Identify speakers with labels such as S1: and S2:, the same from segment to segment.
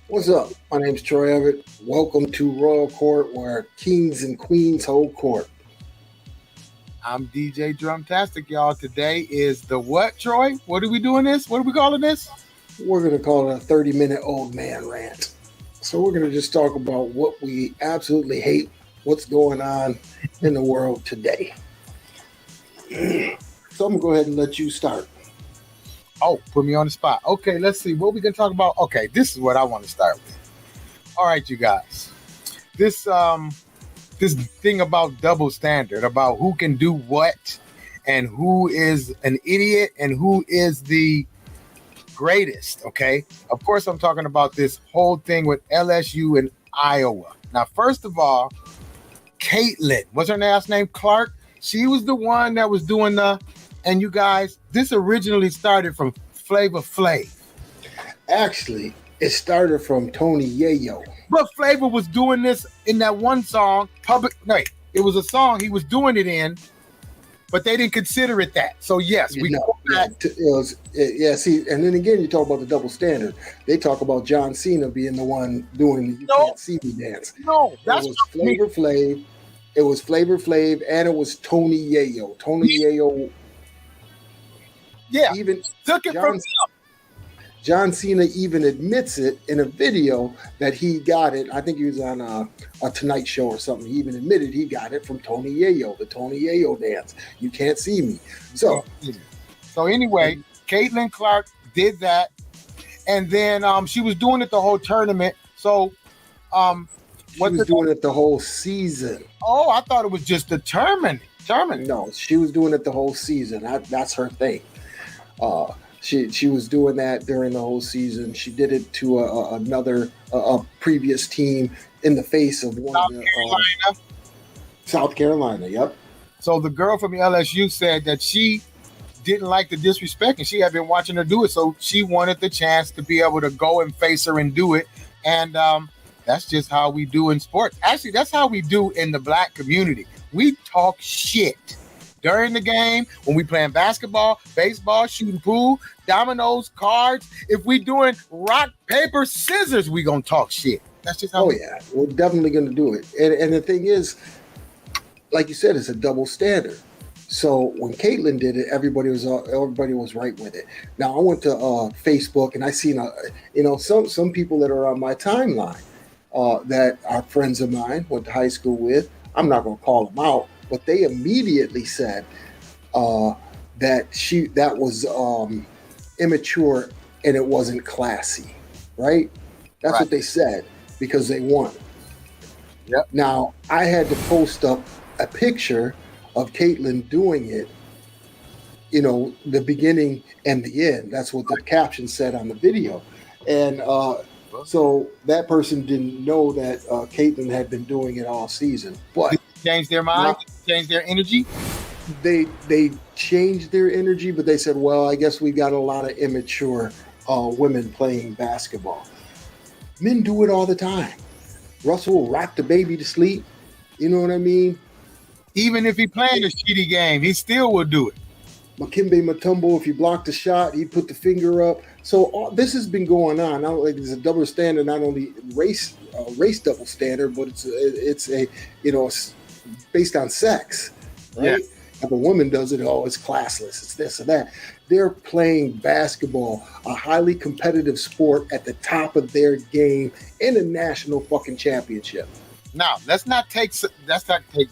S1: What's up? My name's Troy Everett. Welcome to Royal Court, where kings and queens hold court.
S2: I'm DJ DRUMTASIC, y'all. Today is the what, Troy? What are we doing this? What are we calling this?
S1: We're going to call it a 30-minute old man rant. So we're going to just talk about what we absolutely hate, what's going on in the world today. So I'm going to go ahead and let you start.
S2: Oh, put me on the spot. Okay, let's see. What we can talk about? Okay, this is what I want to start with. All right, you guys. This thing about double standard, about who can do what and who is an idiot and who is the greatest, okay? Of course, I'm talking about this whole thing with LSU and Iowa. Now, first of all, Caitlin, what's her last name? Clark? She was the one that was doing and you guys, this originally started from Flavor Flav.
S1: Actually, it started from Tony Yayo.
S2: But Flavor was doing this in that one song, it was a song he was doing it in, but they didn't consider it that. So yes, we know that.
S1: See, and then again, you talk about the double standard. They talk about John Cena being the one doing the "You Can't See Me" dance.
S2: No, that's
S1: Flavor Flav. It was Flavor Flav, and it was Tony Yayo. Tony Yayo.
S2: Yeah,
S1: even
S2: took it from him.
S1: John Cena even admits it in a video that he got it. I think he was on a Tonight Show or something. He even admitted he got it from Tony Yayo, the Tony Yayo dance. You can't see me. So
S2: anyway, Caitlin Clark did that, and then she was doing it the whole tournament. So
S1: she was doing it the whole season.
S2: Oh, I thought it was just the tournament.
S1: No, she was doing it the whole season. That's her thing. She was doing that during the whole season. She did it to another previous team in the face of South Carolina. Yep.
S2: So the girl from the LSU said that she didn't like the disrespect, and she had been watching her do it. So she wanted the chance to be able to go and face her and do it. And that's just how we do in sports. Actually, that's how we do in the black community. We talk shit during the game, when we playing basketball, baseball, shooting pool, dominoes, cards. If we doing rock, paper, scissors, we gonna talk shit. That's just how.
S1: Oh yeah, we're definitely gonna do it. And the thing is, like you said, it's a double standard. So when Caitlin did it, everybody was right with it. Now I went to Facebook and I seen some people that are on my timeline that are friends of mine, went to high school with. I'm not gonna call them out, but they immediately said that was immature and it wasn't classy, right? That's right. What they said because they won.
S2: Yep.
S1: Now I had to post up a picture of Caitlin doing it. The beginning and the end. That's what the caption said on the video, and so that person didn't know that Caitlin had been doing it all season, but.
S2: Change their mind, change their energy.
S1: They changed their energy, but they said, well, I guess we got a lot of immature women playing basketball. Men do it all the time. Russell will rock the baby to sleep. You know what I mean?
S2: Even if he playing a shitty game, he still will do it.
S1: Dikembe Mutombo, if he blocked a shot, he'd put the finger up. So this has been going on. Not like there's a double standard, not only race double standard, but it's based on sex, right? Yeah. If a woman does it, it's classless, it's this or that. They're playing basketball, a highly competitive sport at the top of their game in a national fucking championship.
S2: Now, let's not take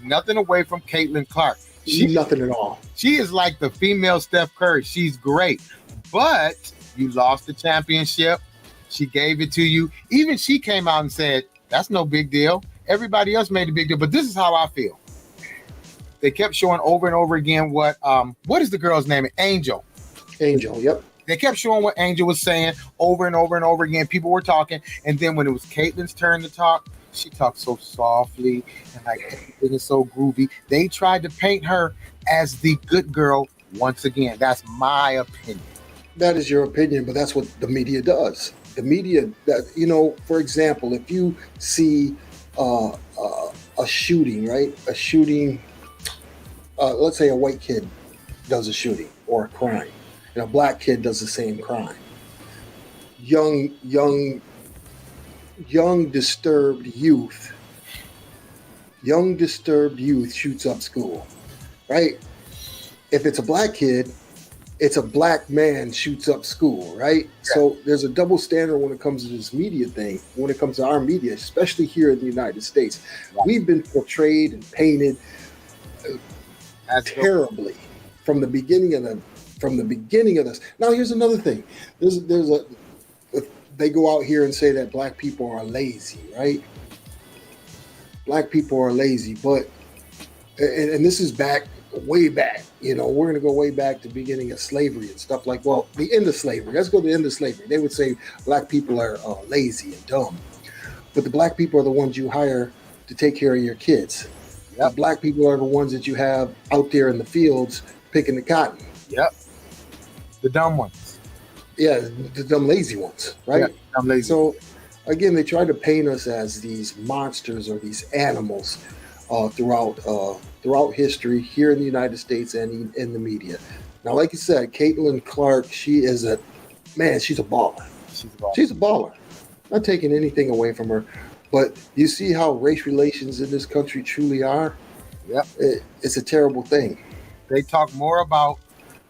S2: nothing away from Caitlin Clark.
S1: Nothing at all.
S2: She is like the female Steph Curry. She's great, but you lost the championship. She gave it to you. Even she came out and said, that's no big deal. Everybody else made a big deal, but this is how I feel. They kept showing over and over again what is the girl's name? Angel.
S1: Angel, yep.
S2: They kept showing what Angel was saying over and over and over again. People were talking, and then when it was Caitlin's turn to talk, she talked so softly and like everything is so groovy. They tried to paint her as the good girl once again. That's my opinion.
S1: That is your opinion, but that's what the media does. The media, for example, if you see a shooting, right? A shooting, let's say a white kid does a shooting or a crime, and a black kid does the same crime. Young young disturbed youth shoots up school, right? If it's a black kid, it's a black man shoots up school, right? Yeah. So there's a double standard when it comes to this media thing, when it comes to our media, especially here in the United States. Yeah. We've been portrayed and painted terribly from the beginning of this. Now, here's another thing. They go out here and say that black people are lazy, right? Black people are lazy, but and this is way back. We're going to go way back to the beginning of slavery and stuff like, well, the end of slavery. Let's go to the end of slavery. They would say black people are lazy and dumb. But the black people are the ones you hire to take care of your kids. Yep. The black people are the ones that you have out there in the fields picking the cotton.
S2: Yep. The dumb ones.
S1: Yeah, the dumb lazy ones, right?
S2: Yeah, dumb lazy.
S1: So, again, they try to paint us as these monsters or these animals throughout history here in the United States and in the media. Now, like you said, Caitlin Clark, she's a baller. She's a baller. Not taking anything away from her, but you see how race relations in this country truly are?
S2: Yep.
S1: It's a terrible thing.
S2: They talk more about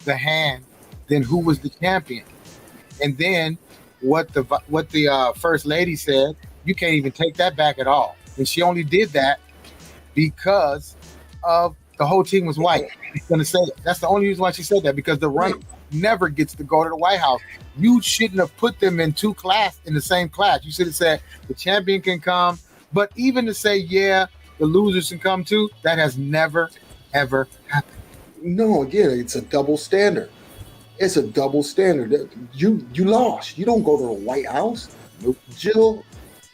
S2: the hand than who was the champion. And then what the first lady said, you can't even take that back at all. And she only did that because of the whole team was white. She's gonna say it. That's the only reason why she said that, because the runner never gets to go to the White House. You shouldn't have put them in the same class. You should have said the champion can come, but even to say, yeah, the losers can come too, that has never, ever happened.
S1: No, again, it's a double standard. It's a double standard. You lost. You don't go to the White House.
S2: Nope.
S1: Jill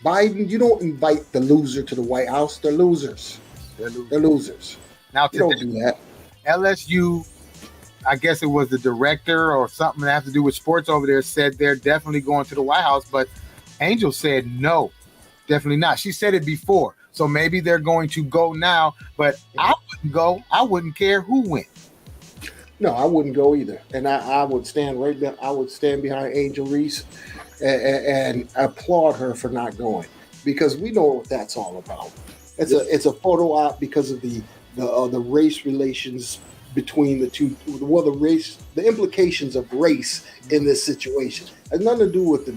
S1: Biden, you don't invite the loser to the White House. They're losers. They're losers.
S2: Now,
S1: you don't do that.
S2: LSU, I guess it was the director or something that has to do with sports over there, said they're definitely going to the White House, but Angel said no, definitely not. She said it before, so maybe they're going to go now, but I wouldn't go. I wouldn't care who went.
S1: No, I wouldn't go either, and I would stand right there. I would stand behind Angel Reese and applaud her for not going, because we know what that's all about. It's a photo op because of the race relations between the two. Well, the implications of race in this situation. It has nothing to do with the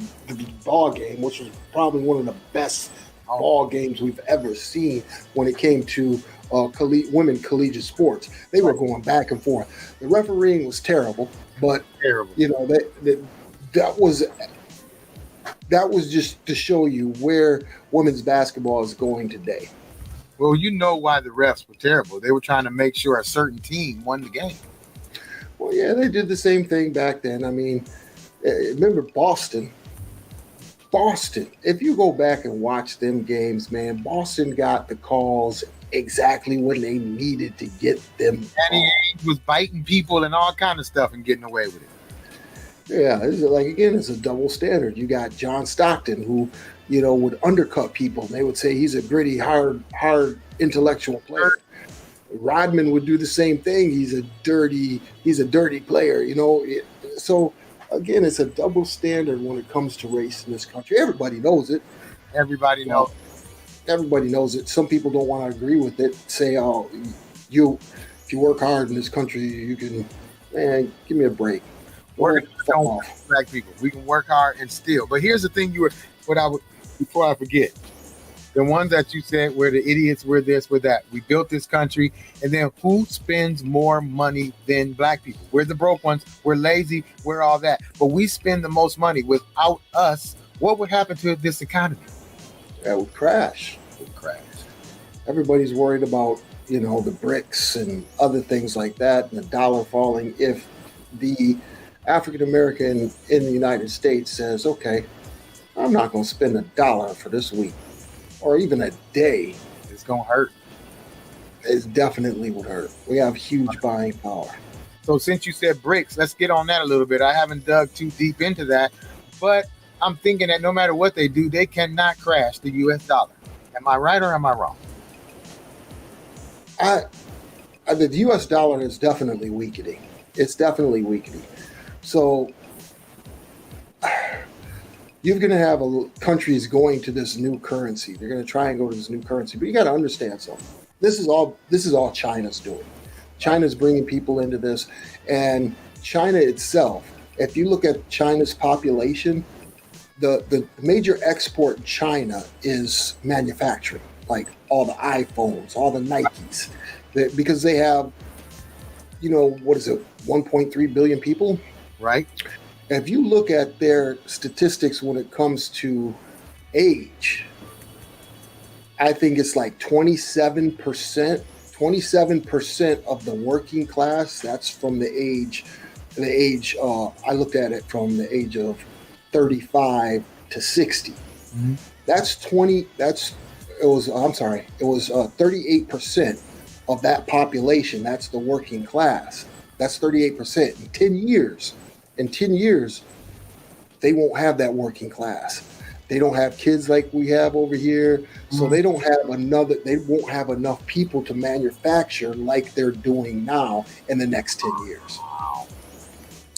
S1: ball game, which was probably one of the best ball games we've ever seen when it came to women collegiate sports. They were going back and forth. The refereeing was terrible, but that was just to show you where women's basketball is going today.
S2: Well, you know why the refs were terrible. They were trying to make sure a certain team won the game.
S1: Well, yeah, they did the same thing back then. I mean, remember Boston? If you go back and watch them games, man, Boston got the calls exactly when they needed to get them.
S2: Danny Ainge was biting people and all kind of stuff and getting away with it.
S1: Yeah, it's a double standard. You got John Stockton, who, would undercut people. They would say he's a gritty, hard intellectual player. Rodman would do the same thing. He's a dirty player, So, again, it's a double standard when it comes to race in this country. Everybody knows it.
S2: Everybody knows
S1: it. Some people don't want to agree with it. Say, if you work hard in this country, you can, man, give me a break.
S2: Black people. We can work hard and steal. But here's the thing before I forget. The ones that you said were the idiots, we're this, we're that. We built this country, and then who spends more money than black people? We're the broke ones. We're lazy. We're all that. But we spend the most money. Without us, what would happen to this economy?
S1: That would crash. Everybody's worried about, the BRICS and other things like that, and the dollar falling. If the African American in the United States says, okay, I'm not going to spend $1 for this week or even a day,
S2: it's going to hurt.
S1: It definitely would hurt. We have huge buying power.
S2: So since you said BRICS, let's get on that a little bit. I haven't dug too deep into that, but I'm thinking that no matter what they do, they cannot crash the U.S. dollar. Am I right or am I wrong?
S1: The U.S. dollar is definitely weakening. It's definitely weakening. So you're going to have countries going to this new currency. They're going to try and go to this new currency, but you got to understand something. This is all China's doing. China's bringing people into this, and China itself. If you look at China's population, the major export in China is manufacturing, like all the iPhones, all the Nikes, because they have, what is it, 1.3 billion people?
S2: Right.
S1: If you look at their statistics when it comes to age, I think it's like 27%. 27% of the working class. That's from the age. I looked at it from the age of 35 to 60. Mm-hmm. It was 38% of that population. That's the working class. That's 38%. In 10 years, they won't have that working class. They don't have kids like we have over here. So they won't have enough people to manufacture like they're doing now in the next 10 years.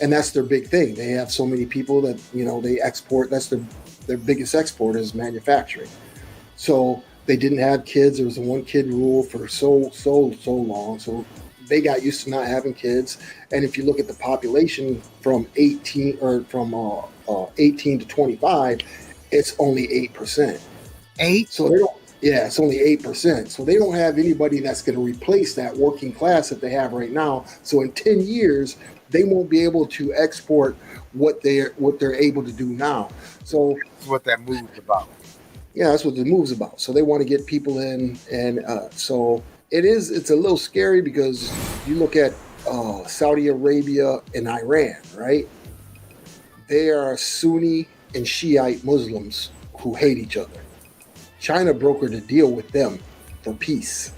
S1: And that's their big thing. They have so many people that, they export. That's their biggest export is manufacturing. So they didn't have kids. There was a 1-kid rule for so long. So they got used to not having kids. And if you look at the population from 18 to 25, it's only 8%.
S2: 8?
S1: So they don't. Yeah, it's only 8%. So they don't have anybody that's going to replace that working class that they have right now. So in 10 years, they won't be able to export what they're able to do now. So
S2: that's what that move's about.
S1: Yeah, that's what the move's about. So they want to get people in, and so it's a little scary because you look at Saudi Arabia and Iran, right? They are Sunni and Shiite Muslims who hate each other. China brokered a deal with them for peace.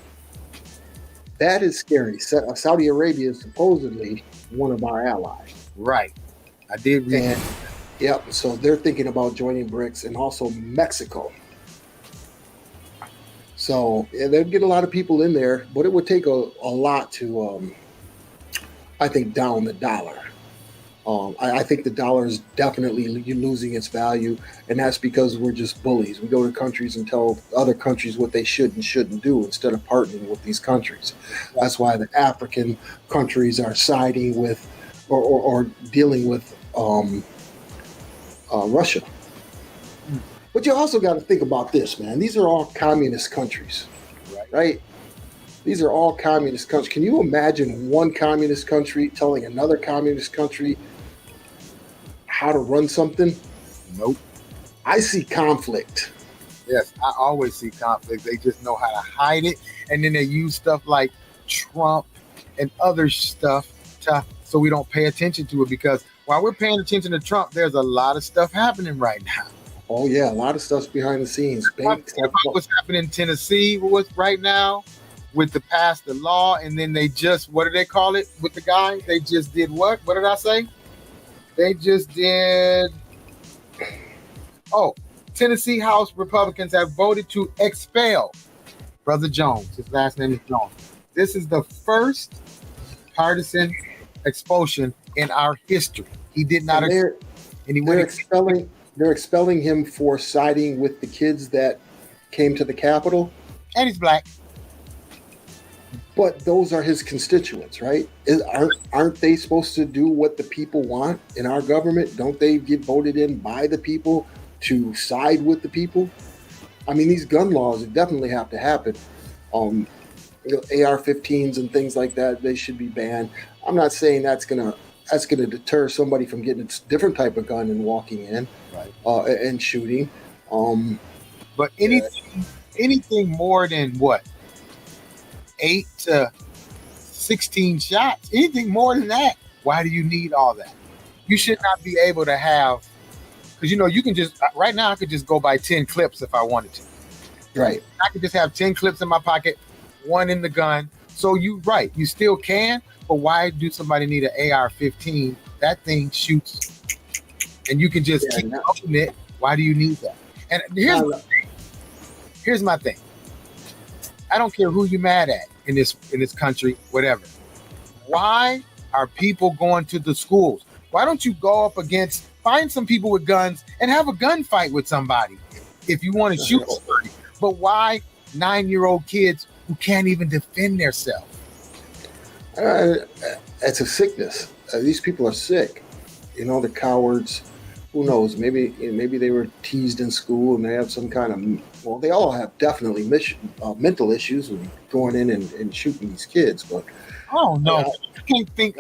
S1: That is scary. Saudi Arabia is supposedly one of our allies.
S2: Right. I did read that.
S1: Yep. So they're thinking about joining BRICS, and also Mexico. So they'll get a lot of people in there, but it would take a lot to, I think, down the dollar. I think the dollar is definitely losing its value, and that's because we're just bullies. We go to countries and tell other countries what they should and shouldn't do instead of partnering with these countries. That's why the African countries are siding with or dealing with Russia. But you also got to think about this, man. These are all communist countries, right? These are all communist countries. Can you imagine one communist country telling another communist country how to run something?
S2: Nope.
S1: I see conflict.
S2: Yes, I always see conflict. They just know how to hide it, and then they use stuff like Trump and other stuff so we don't pay attention to it, because while we're paying attention to Trump, there's a lot of stuff happening right now.
S1: Oh, yeah, a lot of stuff's behind the scenes.
S2: What's happening in Tennessee right now with the pass the law, and then they just, what do they call it with the guy? They just did what? What did I say? They just did, Tennessee House Republicans have voted to expel Brother Jones. His last name is Jones. This is the first partisan expulsion in our history. He did not.
S1: They're expelling him for siding with the kids that came to the Capitol.
S2: And he's black.
S1: But those are his constituents, right? Aren't they supposed to do what the people want in our government? Don't they get voted in by the people to side with the people? I mean, these gun laws definitely have to happen. AR-15s and things like that, they should be banned. I'm not saying that's gonna deter somebody from getting a different type of gun and walking in, right, and shooting.
S2: But anything more than what? 8 to 16 shots, anything more than that, why do you need all that? You should not be able to have, because you can just, right now I could just go buy 10 clips if I wanted to.
S1: Right.
S2: I could just have 10 clips in my pocket, one in the gun. So you still can, but why do somebody need an AR-15? That thing shoots, and you can just keep opening it. Why do you need that? And here's my thing. I don't care who you mad at in this country, whatever. Why are people going to the schools? Why don't you go up against Find some people with guns and have a gunfight with somebody if you want to shoot somebody. But why 9-year-old kids who can't even defend themselves?
S1: It's a sickness. These people are sick. You know, they're cowards. Who knows? Maybe they were teased in school and they have some kind of. Well, they all have definitely mental issues with going in and shooting these kids. But
S2: oh no,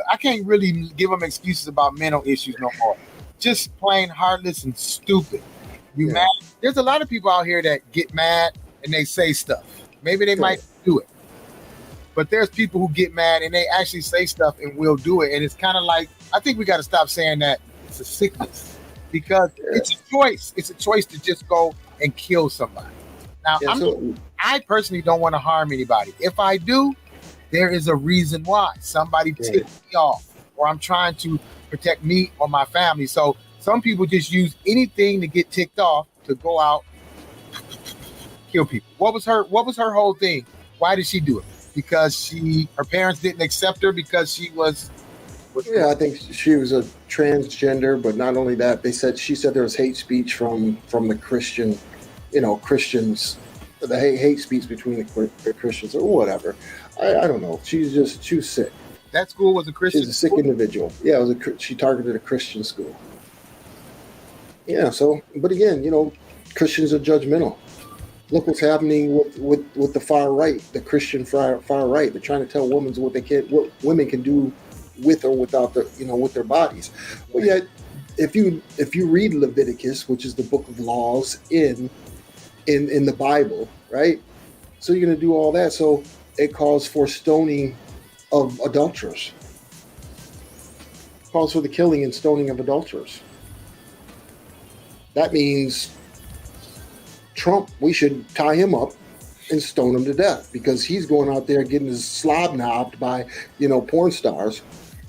S2: I can't really give them excuses about mental issues no more. Just plain heartless and stupid. You mad? There's a lot of people out here that get mad and they say stuff. Maybe they might do it. But there's people who get mad and they actually say stuff and will do it. And it's kind of like, I think we got to stop saying that it's a sickness because it's a choice. It's a choice to just go and kill somebody. Now, I personally don't want to harm anybody. If I do, there is a reason why. Somebody tipped me off or I'm trying to protect me or my family. So some people just use anything to get ticked off to go out, kill people. What was her whole thing? Why did she do it? Because her parents didn't accept her because she was.
S1: I think she was a transgender, but not only that, she said there was hate speech from the Christian, Christians, the hate speech between the Christians or whatever. I don't know. She was sick.
S2: That school was a Christian.
S1: She's a sick individual. Yeah, she targeted a Christian school. Yeah. So, but again, Christians are judgmental. Look what's happening with the far right, the Christian far right. They're trying to tell women what women can do with or without with their bodies. But yet, if you read Leviticus, which is the book of laws in the Bible, right? So you're going to do all that. So it calls for stoning of adulterers. It calls for the killing and stoning of adulterers. That means Trump, we should tie him up and stone him to death because he's going out there getting his slob knobbed by, porn stars.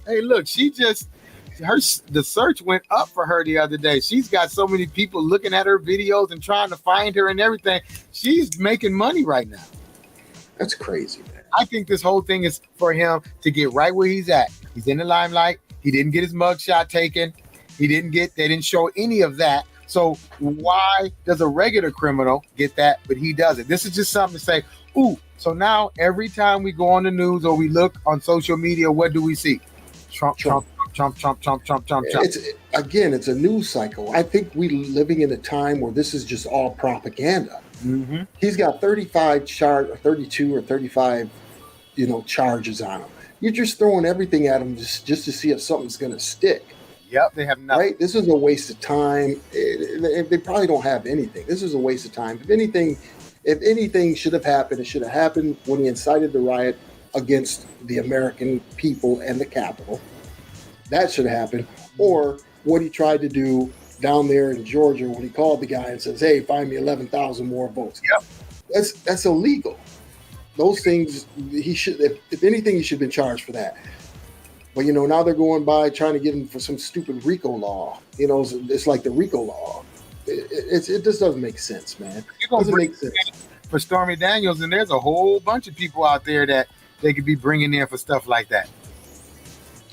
S2: Hey, look, the search went up for her the other day. She's got so many people looking at her videos and trying to find her and everything. She's making money right now.
S1: That's crazy, man.
S2: I think this whole thing is for him to get right where he's at. He's in the limelight. He didn't get his mugshot taken. They didn't show any of that. So why does a regular criminal get that, but he doesn't? This is just something to say, ooh, so now every time we go on the news or we look on social media, what do we see? Trump.
S1: It's a news cycle. I think we're living in a time where this is just all propaganda.
S2: Mm-hmm.
S1: He's got 32 or 35, charges on him. You're just throwing everything at him just to see if something's going to stick.
S2: Yep, they have nothing.
S1: Right? This is a waste of time. They probably don't have anything. This is a waste of time. If anything should have happened, it should have happened when he incited the riot against the American people and the Capitol. That should have happened. Or what he tried to do down there in Georgia when he called the guy and says, hey, find me 11,000 more votes.
S2: Yep.
S1: That's illegal. Those things, he should, if anything, he should have been charged for that. But, now they're going by trying to get him for some stupid RICO law. It's like the RICO law. It just doesn't make sense, man. It doesn't make sense.
S2: For Stormy Daniels, and there's a whole bunch of people out there that they could be bringing in for stuff like that.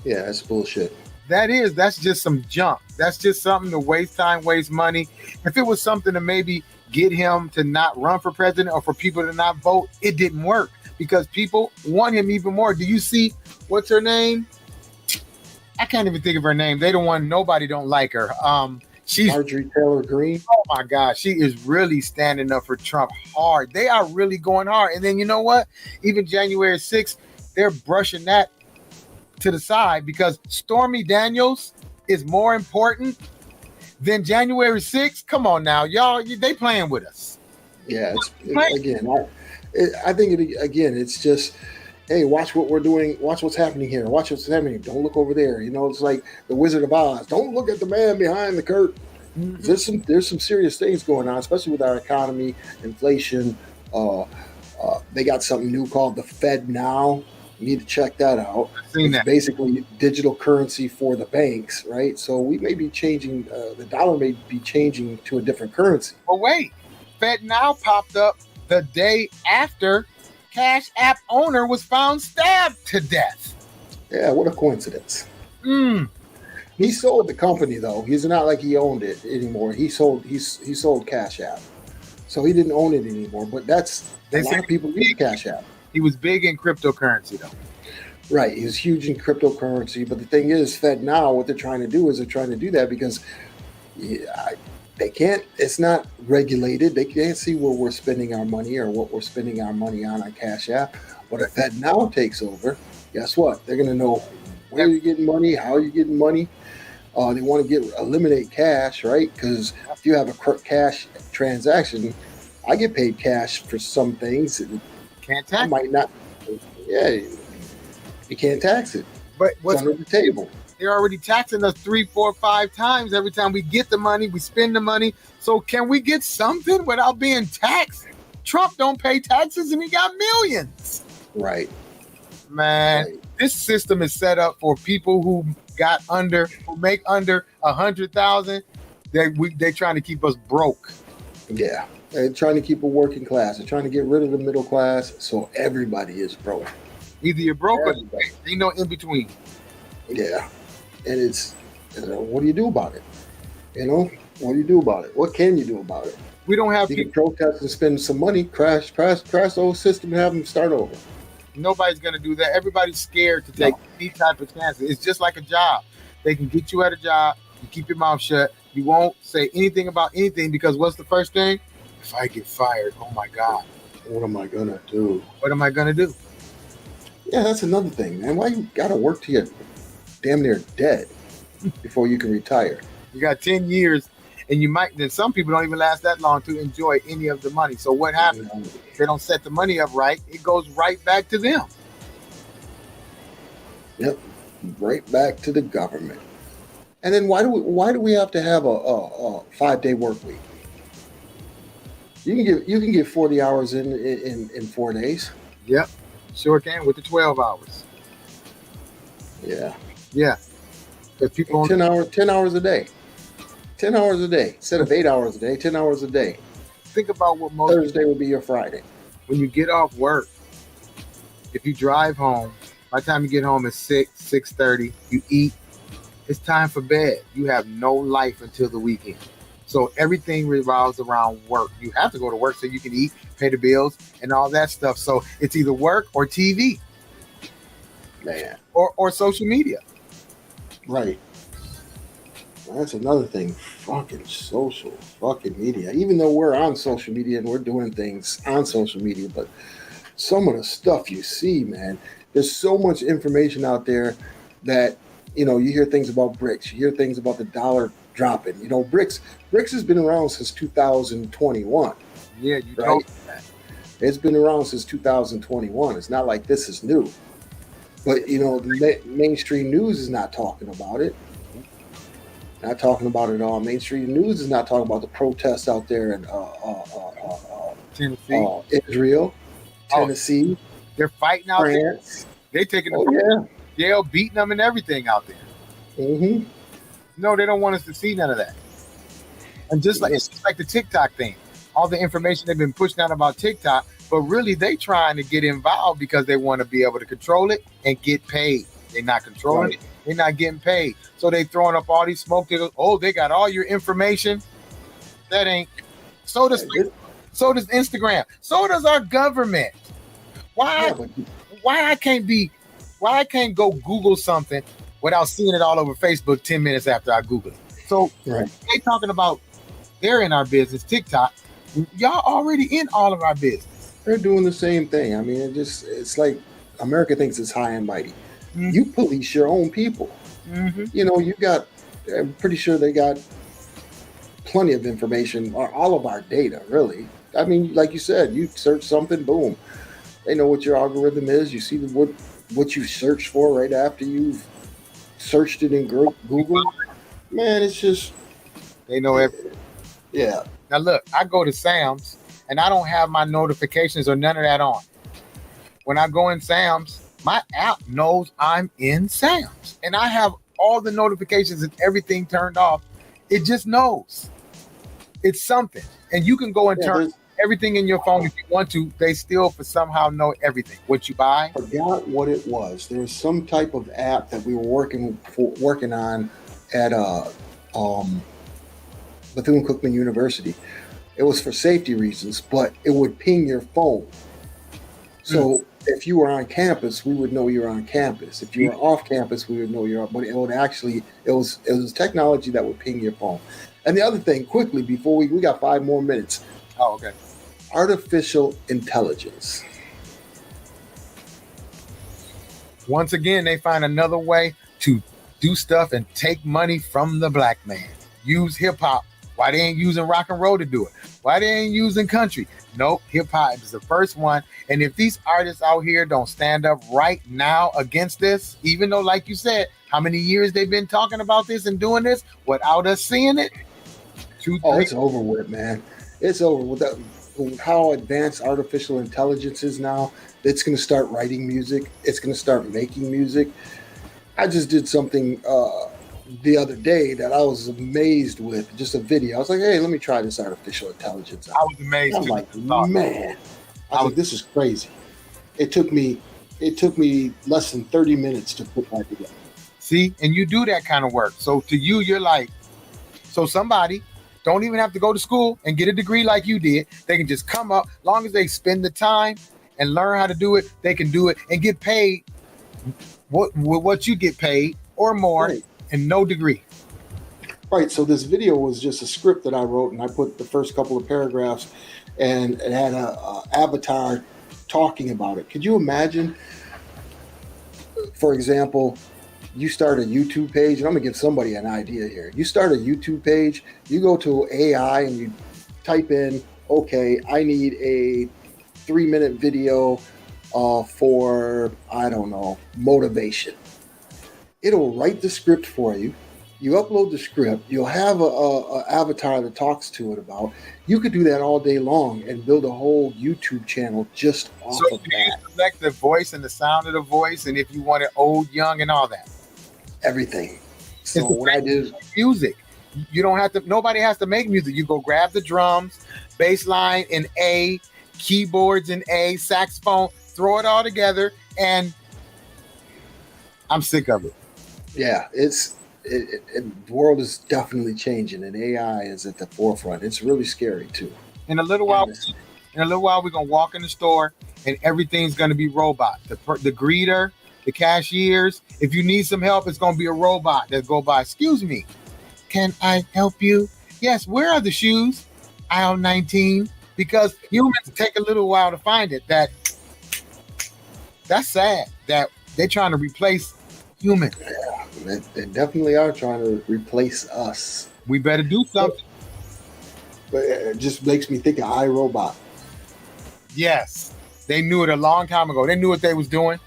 S1: Yeah, that's bullshit.
S2: That's just some junk. That's just something to waste time, waste money. If it was something to maybe get him to not run for president or for people to not vote, it didn't work because people want him even more. Do you see, what's her name? I can't even think of her name. Nobody don't like her. She's
S1: Marjorie Taylor Greene.
S2: Oh my gosh, she is really standing up for Trump hard. They are really going hard. And then you know what? Even January 6th, they're brushing that to the side because Stormy Daniels is more important than January 6th. Come on now, y'all. They playing with us.
S1: Yeah, I think it's just, hey, watch what we're doing. Watch what's happening here. Watch what's happening. Don't look over there. It's like the Wizard of Oz. Don't look at the man behind the curtain. Mm-hmm. There's some serious things going on, especially with our economy, inflation. They got something new called the Fed Now. You need to check that out. It's basically digital currency for the banks, right? So we may be changing, the dollar may be changing to a different currency.
S2: But wait, Fed Now popped up the day after Cash App owner was found stabbed to death.
S1: Yeah, what a coincidence. He sold the company though. He's not like he owned it anymore. He sold Cash App, so he didn't own it anymore. But that's a lot of people use Cash App.
S2: He was big in cryptocurrency though.
S1: Right, he was huge in cryptocurrency. But the thing is, Fed now, what they're trying to do is they're trying to do that because they can't. It's not regulated. They can't see where we're spending our money or what we're spending our money on Cash App. But if Fed now takes over, guess what? They're going to know where you're getting money, how you're getting money. They want to eliminate cash, right? Because if you have a cash transaction, I get paid cash for some things.
S2: Can't tax.
S1: I might not. Yeah, you can't tax it.
S2: But
S1: it's under the table.
S2: They're already taxing us 3, 4, 5 times every time we get the money, we spend the money. So can we get something without being taxed? Trump don't pay taxes and he got millions.
S1: Right.
S2: Man, This system is set up for people who make under 100,000. They're trying to keep us broke.
S1: Yeah. They're trying to keep a working class. They're trying to get rid of the middle class so everybody is broke.
S2: Either you're broke or ain't no in between.
S1: Yeah. And it's, what do you do about it? What do you do about it? What can you do about it?
S2: We don't have
S1: You can protest and spend some money, crash the whole system and have them start over.
S2: Nobody's going to do that. Everybody's scared to take these type of chances. It's just like a job. They can get you at a job. You keep your mouth shut. You won't say anything about anything because what's the first thing? If I get fired, oh my God.
S1: What am I going to do?
S2: What am I going to do?
S1: Yeah, that's another thing, man. Why you got to work till you're damn near dead before you can retire?
S2: You got 10 years and then some people don't even last that long to enjoy any of the money. So what happens? If they don't set the money up right, it goes right back to them.
S1: Yep, right back to the government. And then why do we have to have a 5-day work week? You can get 40 hours in 4 days.
S2: Yep, sure can with the 12 hours.
S1: Yeah.
S2: Yeah. Because people
S1: 10 hours a day. 10 hours a day instead of 8 hours a day. 10 hours a day.
S2: Think about what most
S1: Thursday would be your Friday.
S2: When you get off work, if you drive home, by the time you get home it's 6:30, you eat, it's time for bed. You have no life until the weekend. So everything revolves around work. You have to go to work so you can eat, pay the bills, and all that stuff. So it's either work or TV.
S1: Man.
S2: Or social media.
S1: Right. That's another thing. Fucking fucking media. Even though we're on social media and we're doing things on social media, but some of the stuff you see, man, there's so much information out there that, you hear things about BRICS. You hear things about the dollar dropping. BRICS has been around since 2021.
S2: Yeah, you
S1: right?
S2: know that.
S1: It's been around since 2021. It's not like this is new. But, the mainstream news is not talking about it. Not talking about it at all. Mainstream news is not talking about the protests out there in
S2: Tennessee,
S1: Israel, Tennessee.
S2: They're fighting out
S1: France.
S2: there. They're taking them jail, beating them and everything out there.
S1: Mm-hmm.
S2: No, they don't want us to see none of that. And it's just like the TikTok thing. All the information they've been pushing out about TikTok, but really they trying to get involved because they want to be able to control it and get paid. They're not controlling it. They're not getting paid. So they throwing up all these smoke. They got all your information. That ain't. So does Instagram. So does our government. Why I can't go Google something without seeing it all over Facebook 10 minutes after I Google it. So they talking about they're in our business, TikTok. Y'all already in all of our business.
S1: They're doing the same thing. I mean, it's like America thinks it's high and mighty. Mm-hmm. You police your own people. Mm-hmm. I'm pretty sure they got plenty of information, or all of our data, really. I mean, like you said, you search something, boom. They know what your algorithm is. You see what you searched for right after you've searched it in Google. Man, it's just...
S2: They know everything.
S1: Yeah.
S2: Now, look, I go to Sam's, and I don't have my notifications or none of that on. When I go in Sam's, my app knows I'm in Sam's, and I have all the notifications and everything turned off. It just knows. It's something. And you can go and turn everything in your phone if you want to. They still somehow know everything. What you buy.
S1: Forgot what it was. There was some type of app that we were working on, at Bethune-Cookman University. It was for safety reasons, but it would ping your phone. So if you were on campus, we would know you're on campus. If you were off campus, we would know you're off. But it would actually, it was technology that would ping your phone. And the other thing, quickly, before we got 5 more minutes.
S2: Oh, okay.
S1: Artificial intelligence.
S2: Once again, they find another way to do stuff and take money from the black man. Use hip hop. Why they ain't using rock and roll to do it? Why they ain't using country? Nope, hip hop is the first one. And if these artists out here don't stand up right now against this, even though, like you said, how many years they've been talking about this and doing this without us seeing it?
S1: It's over with, man. It's over with that. How advanced artificial intelligence is now. It's going to start writing music. It's going to start making music. I just did something the other day that I was amazed with, just a video. I was like, hey, let me try this artificial intelligence out.
S2: I was amazed.
S1: I'm like, man, I was like, this is crazy. It took me less than 30 minutes to put that together.
S2: See, and you do that kind of work. So to you, you're like, so somebody don't even have to go to school and get a degree like you did. They can just come up, long as they spend the time and learn how to do it, they can do it and get paid what you get paid or more. Right. And no degree.
S1: Right. So this video was just a script that I wrote, and I put the first couple of paragraphs, and it had a avatar talking about it. Could you imagine, for example, you start a YouTube page, and I'm gonna give somebody an idea here. You start a YouTube page, you go to AI and you type in, okay, I need a 3-minute video for, I don't know, motivation. It'll write the script for you. You upload the script. You'll have a avatar that talks to it about. You could do that all day long and build a whole YouTube channel just off of that. So you
S2: select the voice and the sound of the voice, and if you want it old, young, and all that.
S1: Everything. So what I did,
S2: music. You don't have to. Nobody has to make music. You go grab the drums, bass line in A, keyboards in A, saxophone, throw it all together, and I'm sick of it.
S1: Yeah, the world is definitely changing, and AI is at the forefront. It's really scary too.
S2: In a little while, we're gonna walk in the store, and everything's gonna be robot. The greeter, the cashiers. If you need some help, it's gonna be a robot that go by. Excuse me, can I help you? Yes. Where are the shoes? Aisle 19. Because humans take a little while to find it. That's sad. That they're trying to replace humans.
S1: Yeah, they definitely are trying to replace us.
S2: We better do something.
S1: But it just makes me think of iRobot.
S2: Yes. They knew it a long time ago. They knew what they was doing.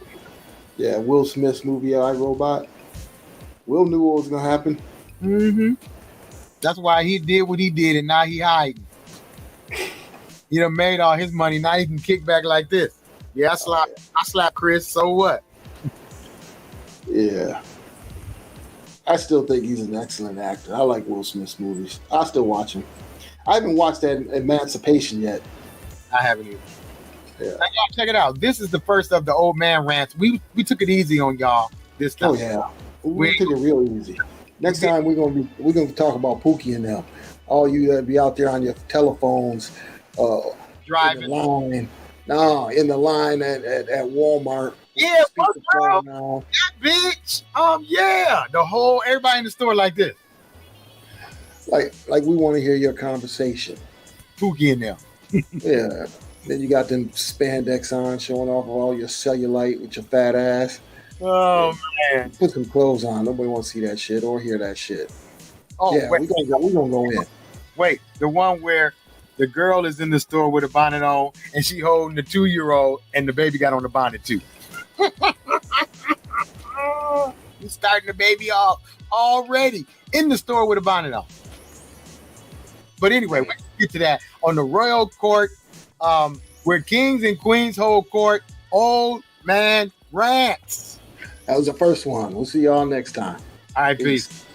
S1: Yeah, Will Smith's movie iRobot. Will knew what was going to happen.
S2: Mm-hmm. That's why he did what he did, and now he hiding. He done made all his money. Now he can kick back like this. Yeah, I slap Chris, so what?
S1: Yeah. I still think he's an excellent actor. I like Will Smith's movies. I still watch him. I haven't watched that Emancipation yet.
S2: I haven't either.
S1: Yeah.
S2: Now, y'all check it out. This is the first of the old man rants. We took it easy on y'all this time.
S1: Oh yeah, we took it real easy. Next time we're gonna talk about Pookie and them. All you that be out there on your telephones,
S2: driving
S1: in the line at Walmart.
S2: Yeah, what's wrong? That bitch. Yeah, everybody in the store like this.
S1: Like we want to hear your conversation.
S2: Pookie in there.
S1: Yeah. Then you got them spandex on, showing off all your cellulite with your fat ass.
S2: Oh man!
S1: Put some clothes on. Nobody wants to see that shit or hear that shit.
S2: Oh
S1: yeah, we're gonna go in.
S2: Wait, the one where the girl is in the store with a bonnet on, and she holding the 2-year-old, and the baby got on the bonnet too. You starting the baby off already in the store with a bonnet on. But anyway, we can get to that on the royal court, where kings and queens hold court. Old man rants.
S1: That was the first one. We'll see y'all next time.
S2: All right, peace.